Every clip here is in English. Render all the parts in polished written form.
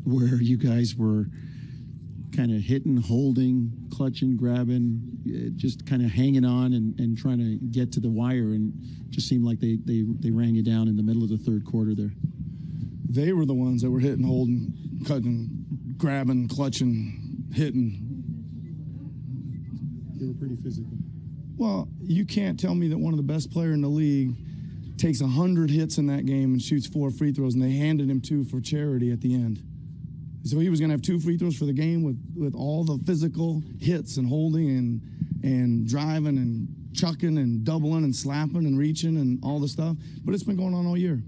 where you guys were kind of hitting, holding, clutching, grabbing, just kind of hanging on and trying to get to the wire, and just seemed like they ran you down in the middle of the third quarter there. They were the ones that were hitting, holding, cutting, grabbing, clutching, hitting. They were pretty physical. Well, you can't tell me that one of the best players in the league takes 100 hits in that game and shoots 4 free throws, and they handed him 2 for charity at the end. So he was going to have 2 free throws for the game with all the physical hits and holding and driving and chucking and doubling and slapping and reaching and all the stuff. But it's been going on all year.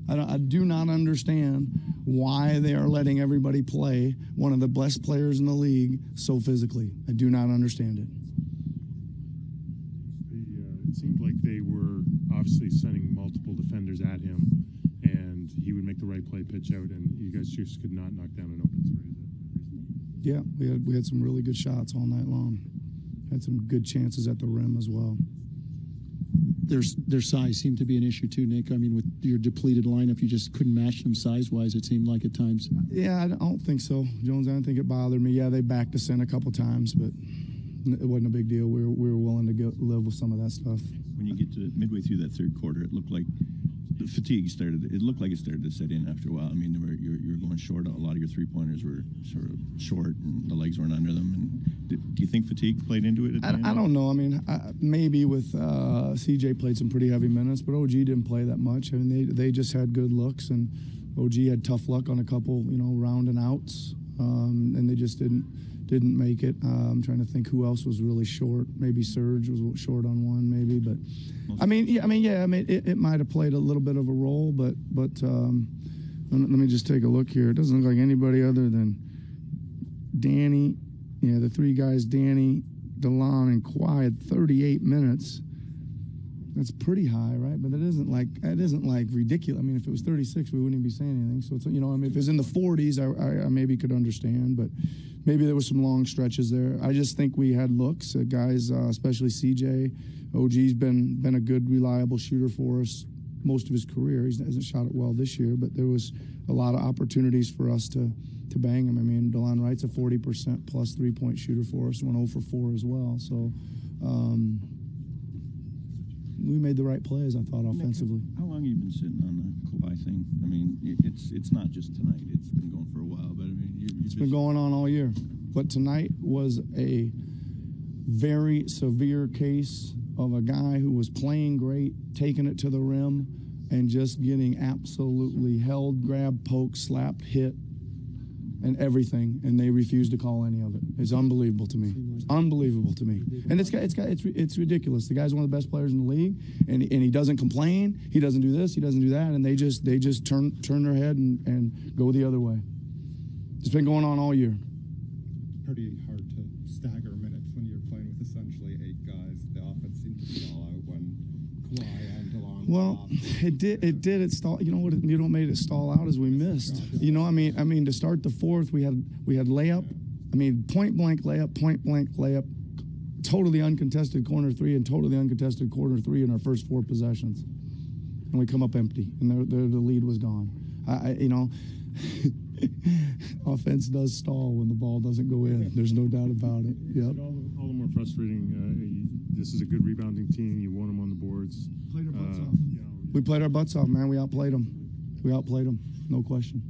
I do not understand why they are letting everybody play one of the best players in the league so physically. I do not understand it. It seemed like they were obviously sending multiple defenders at him, and he would make the right play, pitch out, and you guys just could not knock down an open three. Yeah, we had some really good shots all night long. Had some good chances at the rim as well. Their size seemed to be an issue too, Nick. I mean, with your depleted lineup, you just couldn't match them size-wise, it seemed like at times. Yeah, I don't think so, Jones. I don't think it bothered me. Yeah, they backed us in a couple times, but it wasn't a big deal. We were willing to live with some of that stuff. When you get to midway through that third quarter, it looked like the fatigue started. It looked like it started to set in after a while. I mean, you were going short. A lot of your three-pointers were sort of short, and the legs weren't under them. And do you think fatigue played into it? I don't know. I mean, maybe with CJ played some pretty heavy minutes, but OG didn't play that much. I mean, they just had good looks, and OG had tough luck on a couple, round and outs, and they just didn't make it. I'm trying to think who else was really short. Maybe Serge was short on one, maybe. But it might have played a little bit of a role. But let me just take a look here. It doesn't look like anybody other than Danny. Yeah, the 3 guys, Danny, DeLon, and Kawhi had 38 minutes. That's pretty high, right? But it isn't like ridiculous. I mean, if it was 36, we wouldn't even be saying anything. So it's, I mean, if it was in the 40s, I maybe could understand, but maybe there was some long stretches there. I just think we had looks. Guys, especially CJ, OG's been a good, reliable shooter for us most of his career. He hasn't shot it well this year, but there was a lot of opportunities for us to bang him. I mean, DeLon Wright's a 40% plus 3-point shooter for us, went 0 for 4 as well. So. We made the right plays, I thought, offensively. How long have you been sitting on the Kawhi thing? I mean, it's not just tonight. It's been going for a while, but I mean, it's been going on all year. But tonight was a very severe case of a guy who was playing great, taking it to the rim, and just getting absolutely held, grabbed, poked, slapped, hit, and everything, and they refused to call any of it. It's unbelievable to me. Unbelievable to me. And it's ridiculous. The guy's one of the best players in the league, and he doesn't complain. He doesn't do this. He doesn't do that. And they just turn their head and go the other way. It's been going on all year. Pretty hard to stagger minutes when you're playing with essentially 8 guys. The offense seemed to stall out when Kawhi and DeLon. Well, it did. It stalled. You know what? You don't made it stall out as we missed. I mean, to start the fourth, we had layup. I mean, point blank layup, totally uncontested corner 3 and totally uncontested corner 3 in our first 4 possessions, and we come up empty, and the lead was gone. Offense does stall when the ball doesn't go in. There's no doubt about it. Yep. All the more frustrating. This is a good rebounding team. You won them on the boards. Played our butts off. We played our butts off, man. We outplayed them. No question.